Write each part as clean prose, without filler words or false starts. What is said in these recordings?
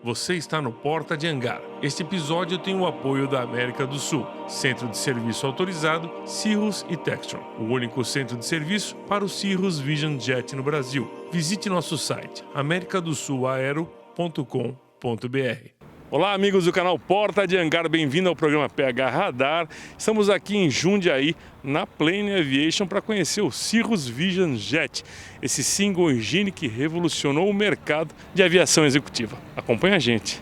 Você está no Porta de Hangar. Este episódio tem o apoio da América do Sul, Centro de Serviço Autorizado Cirrus e Textron, o único centro de serviço para o Cirrus Vision Jet no Brasil. Visite nosso site americadosulaero.com.br. Olá, amigos do canal Porta de Hangar, bem-vindo ao programa PH Radar. Estamos aqui em Jundiaí, na Plane Aviation, para conhecer o Cirrus Vision Jet, esse single engine que revolucionou o mercado de aviação executiva. Acompanhe a gente.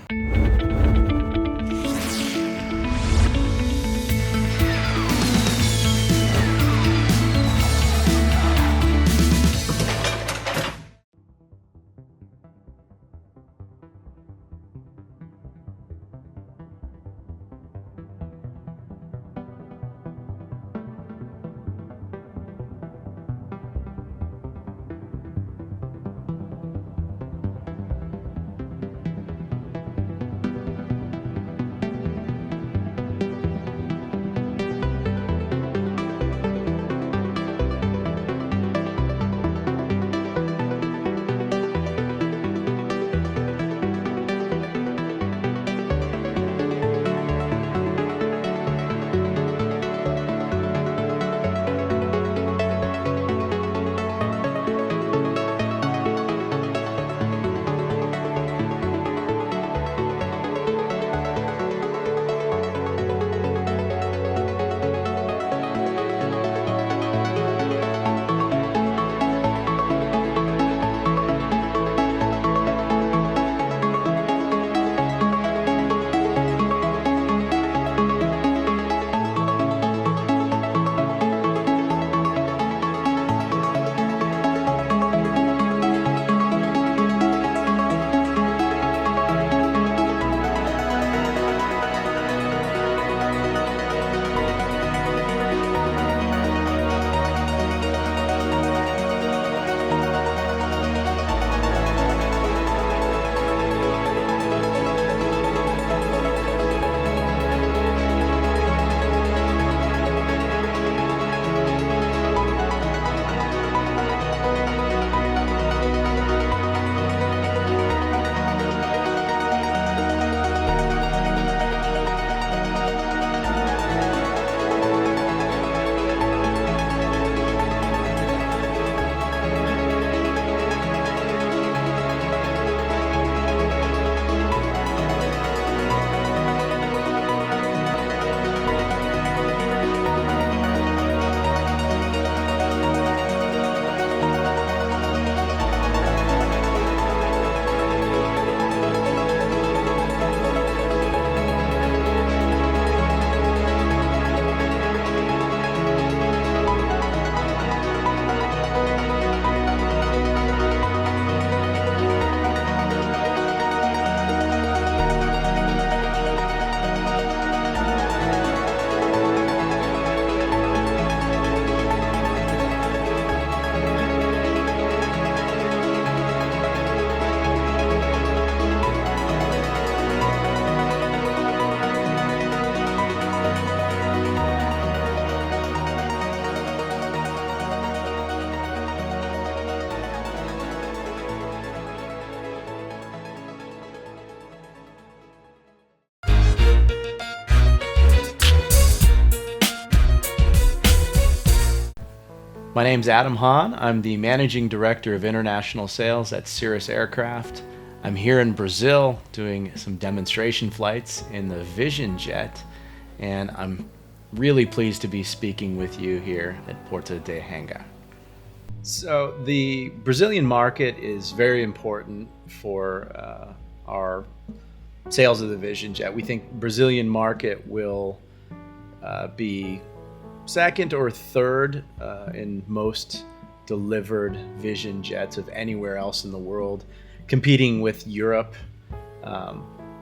My name's Adam Hahn. I'm the Managing Director of International Sales at Cirrus Aircraft. I'm here in Brazil doing some demonstration flights in the Vision Jet, and I'm really pleased to be speaking with you here at Porta de Hangar. So the Brazilian market is very important for our sales of the Vision Jet. We think Brazilian market will be second or third in most delivered Vision Jets of anywhere else in the world, competing with Europe.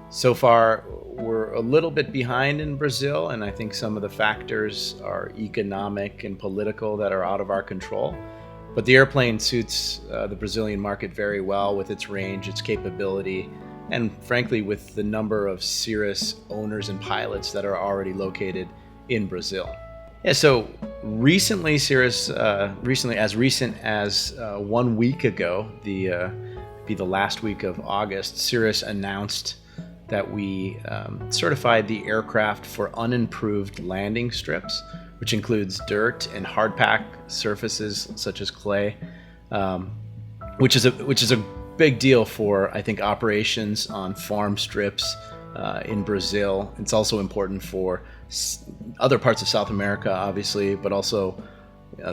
So far, we're a little bit behind in Brazil, and I think some of the factors are economic and political that are out of our control. But the airplane suits the Brazilian market very well with its range, its capability, and frankly, with the number of Cirrus owners and pilots that are already located in Brazil. Yeah, so recently, Cirrus, as recent as 1 week ago, the be the last week of August, Cirrus announced that we certified the aircraft for unimproved landing strips, which includes dirt and hard pack surfaces such as clay, which is a big deal for, I think, operations on farm strips in Brazil. It's also important for other parts of South America, obviously, but also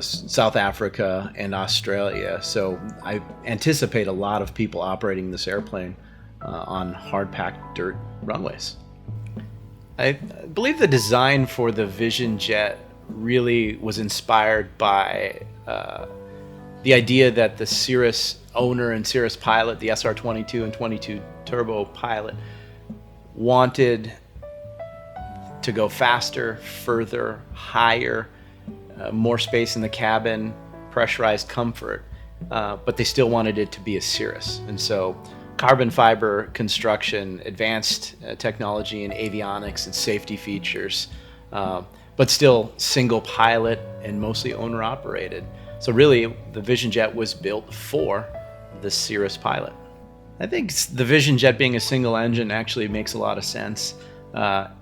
South Africa and Australia. So I anticipate a lot of people operating this airplane on hard-packed dirt runways. I believe the design for the Vision Jet really was inspired by the idea that the Cirrus owner and Cirrus pilot, the SR-22 and 22 turbo pilot, wanted to go faster, further, higher, more space in the cabin, pressurized comfort, but they still wanted it to be a Cirrus. And so carbon fiber construction, advanced technology in avionics and safety features, but still single pilot and mostly owner operated. So really the Vision Jet was built for the Cirrus pilot. I think the Vision Jet being a single engine actually makes a lot of sense.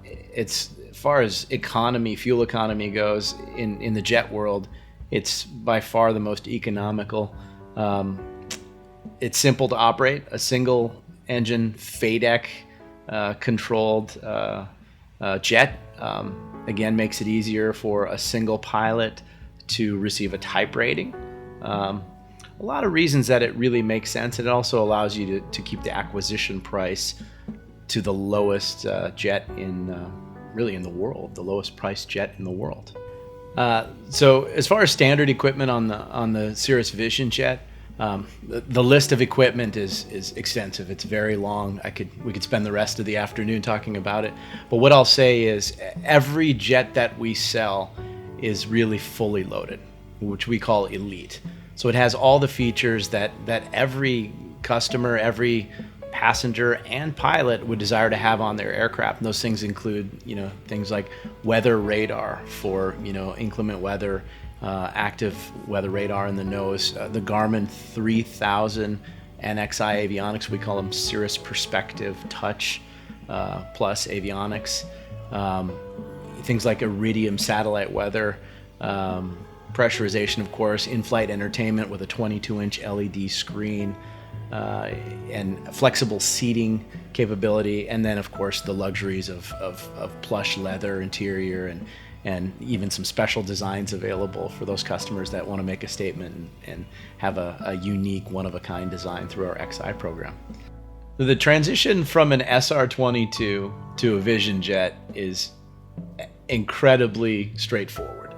It's, as far as economy, fuel economy goes in the jet world, it's by far the most economical. It's simple to operate. A single engine FADEC controlled jet again makes it easier for a single pilot to receive a type rating. A lot of reasons that it really makes sense. It also allows you to keep the acquisition price to the lowest jet really in the world, the lowest priced jet in the world. So as far as standard equipment on the Cirrus Vision Jet, the list of equipment is extensive. It's very long. We could spend the rest of the afternoon talking about it. But what I'll say is every jet that we sell is really fully loaded, which we call elite. So it has all the features that every customer, every passenger and pilot would desire to have on their aircraft. And those things include, things like weather radar for, inclement weather, active weather radar in the nose, the Garmin 3000 NXI avionics, we call them Cirrus Perspective Touch plus avionics, things like Iridium satellite weather, pressurization, of course, in-flight entertainment with a 22-inch LED screen, and flexible seating capability, and then, of course, the luxuries of plush leather interior and even some special designs available for those customers that want to make a statement and have a unique, one-of-a-kind design through our XI program. The transition from an SR-22 to a Vision Jet is incredibly straightforward.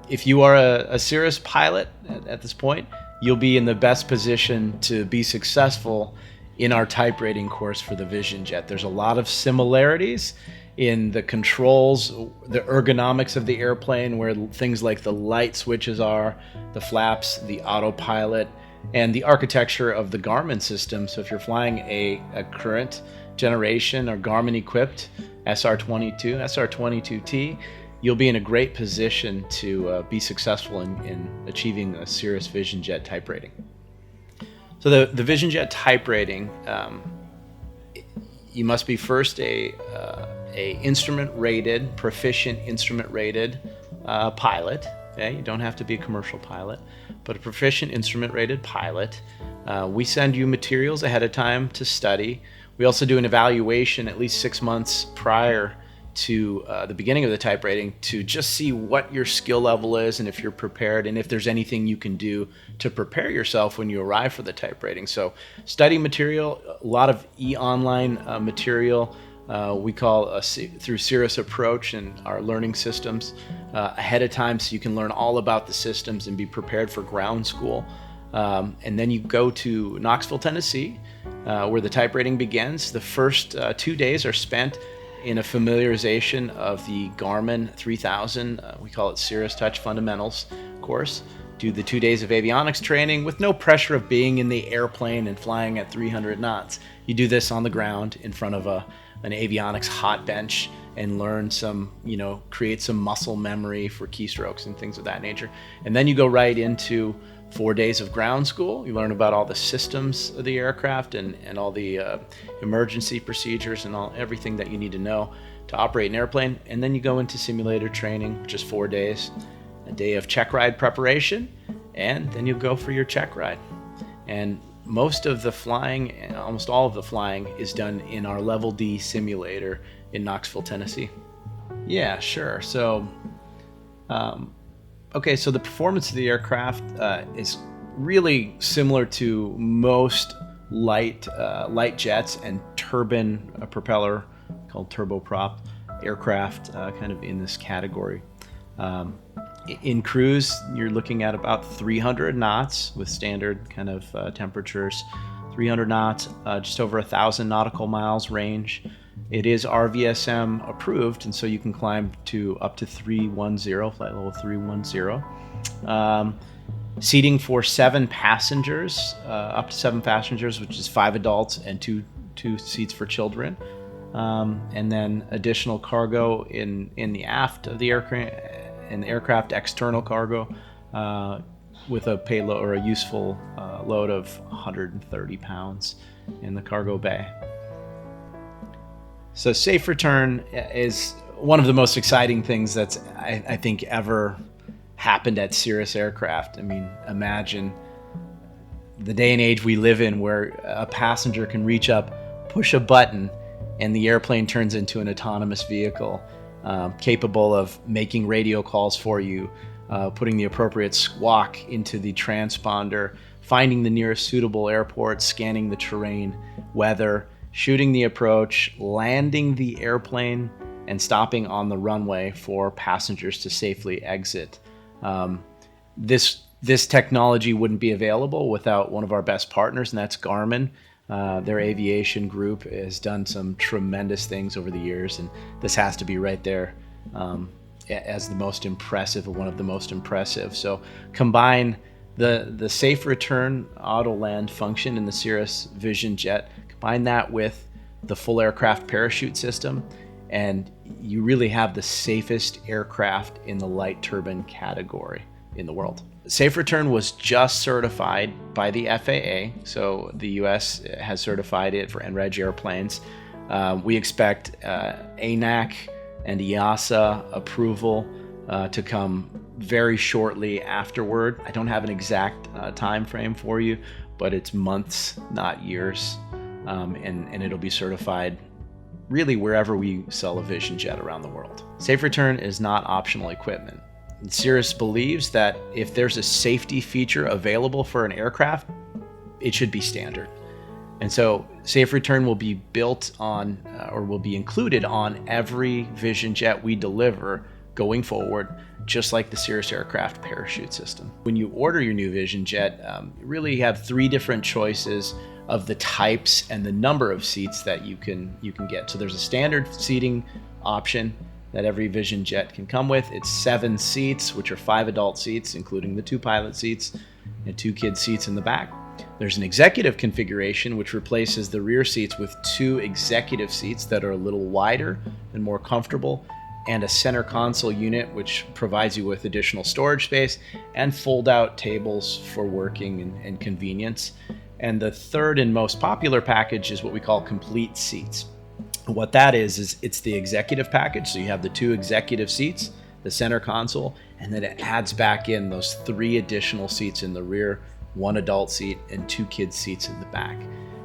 If you are a Cirrus pilot at this point, you'll be in the best position to be successful in our type rating course for the Vision Jet. There's a lot of similarities in the controls, the ergonomics of the airplane, where things like the light switches are, the flaps, the autopilot, and the architecture of the Garmin system. So if you're flying a current generation or Garmin equipped SR-22, SR-22T, you'll be in a great position to be successful in achieving a Cirrus Vision Jet type rating. So the Vision Jet type rating, you must be first a instrument rated, proficient instrument rated pilot. Okay, you don't have to be a commercial pilot, but a proficient instrument rated pilot. We send you materials ahead of time to study. We also do an evaluation at least 6 months prior to the beginning of the type rating to just see what your skill level is and if you're prepared and if there's anything you can do to prepare yourself when you arrive for the type rating. So study material, a lot of e-online material we call through Cirrus Approach and our learning systems ahead of time, so you can learn all about the systems and be prepared for ground school. And then you go to Knoxville, Tennessee, where the type rating begins. The first 2 days are spent in a familiarization of the Garmin 3000, we call it Cirrus Touch Fundamentals course. Do the 2 days of avionics training with no pressure of being in the airplane and flying at 300 knots. You do this on the ground in front of an avionics hot bench and learn some, create some muscle memory for keystrokes and things of that nature. And then you go right into 4 days of ground school. You learn about all the systems of the aircraft and all the emergency procedures and everything that you need to know to operate an airplane. And then you go into simulator training, just 4 days, a day of check ride preparation, and then you go for your check ride. And most of the flying, almost all of the flying, is done in our Level D simulator in Knoxville, Tennessee. Yeah, sure. So, so the performance of the aircraft is really similar to most light jets and turbine propeller, called turboprop aircraft, kind of in this category. In cruise, you're looking at about 300 knots with standard kind of temperatures. 300 knots, just over 1,000 nautical miles range. It is RVSM approved, and so you can climb to up to 310, flight level 310. Seating for 7 passengers, up to 7 passengers, which is 5 adults and two seats for children. And then additional cargo in the aft of the aircraft, in the aircraft, external cargo, with a payload or a useful load of 130 pounds in the cargo bay. So Safe Return is one of the most exciting things that's, I think, ever happened at Cirrus Aircraft. I mean, imagine the day and age we live in where a passenger can reach up, push a button, and the airplane turns into an autonomous vehicle, capable of making radio calls for you, putting the appropriate squawk into the transponder, finding the nearest suitable airport, scanning the terrain, weather, shooting the approach, landing the airplane, and stopping on the runway for passengers to safely exit. This technology wouldn't be available without one of our best partners, and that's Garmin. Their aviation group has done some tremendous things over the years, and this has to be right there as the most impressive, or one of the most impressive. So combine the Safe Return Autoland function in the Cirrus Vision Jet, combine that with the full aircraft parachute system, and you really have the safest aircraft in the light turbine category in the world. Safe Return was just certified by the FAA, so the US has certified it for NREG airplanes. We expect ANAC and EASA approval to come very shortly afterward. I don't have an exact time frame for you, but it's months, not years, and it'll be certified really wherever we sell a Vision Jet around the world. Safe Return is not optional equipment. Cirrus believes that if there's a safety feature available for an aircraft, it should be standard. And so Safe Return will be built on, or will be included on every Vision Jet we deliver going forward, just like the Cirrus aircraft parachute system. When you order your new Vision Jet, you really have 3 different choices of the types and the number of seats that you can get. So there's a standard seating option that every Vision Jet can come with. It's 7 seats, which are 5 adult seats, including the 2 pilot seats and 2 kid seats in the back. There's an executive configuration, which replaces the rear seats with 2 executive seats that are a little wider and more comfortable, and a center console unit, which provides you with additional storage space and fold-out tables for working and convenience. And the third and most popular package is what we call complete seats. What that is it's the executive package. So you have the 2 executive seats, the center console, and then it adds back in those 3 additional seats in the rear, 1 adult seat and 2 kid seats in the back.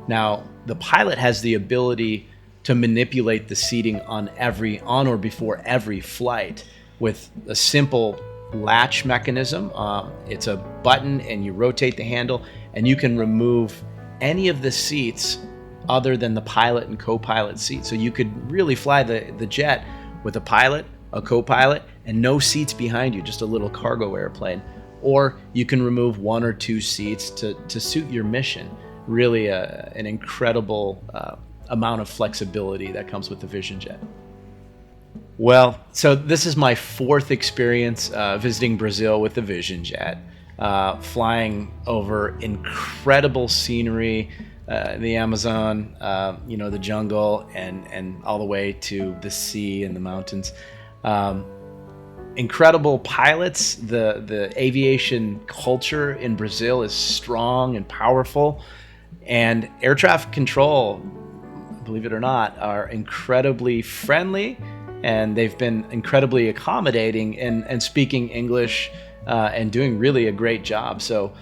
Now, the pilot has the ability to manipulate the seating on or before every flight with a simple latch mechanism. It's a button and you rotate the handle, and you can remove any of the seats other than the pilot and co-pilot seat. So you could really fly the jet with a pilot, a co-pilot, and no seats behind you, just a little cargo airplane. Or you can remove 1 or 2 seats to suit your mission. Really an incredible amount of flexibility that comes with the Vision Jet. Well, so this is my 4th experience visiting Brazil with the Vision Jet, flying over incredible scenery, the Amazon, the jungle, and all the way to the sea and the mountains. incredible pilots. The aviation culture in Brazil is strong and powerful, and air traffic control, believe it or not, are incredibly friendly, and they've been incredibly accommodating and speaking English and doing really a great job. So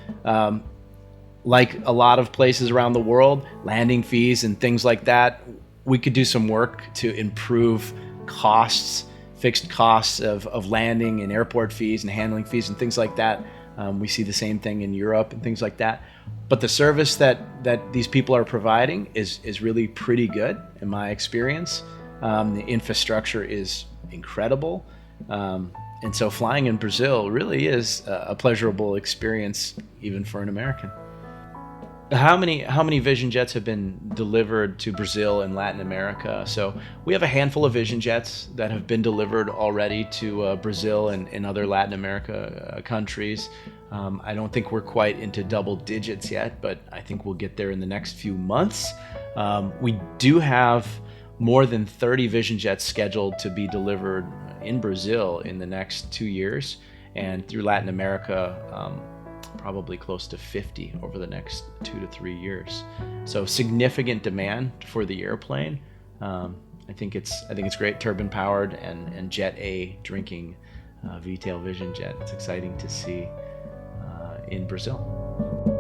like a lot of places around the world, landing fees and things like that, we could do some work to improve costs, fixed costs of landing and airport fees and handling fees and things like that. We see the same thing in Europe and things like that. But the service that these people are providing is really pretty good in my experience. The infrastructure is incredible. And so flying in Brazil really is a pleasurable experience, even for an American. How many Vision Jets have been delivered to Brazil and Latin America? So we have a handful of Vision Jets that have been delivered already to Brazil and other Latin America countries. I don't think we're quite into double digits yet, but I think we'll get there in the next few months. We do have more than 30 Vision Jets scheduled to be delivered in Brazil in the next 2 years, and through Latin America, probably close to 50 over the next 2 to 3 years. So significant demand for the airplane. I think it's great, turbine powered and Jet A drinking V-tail Vision Jet. It's exciting to see in Brazil.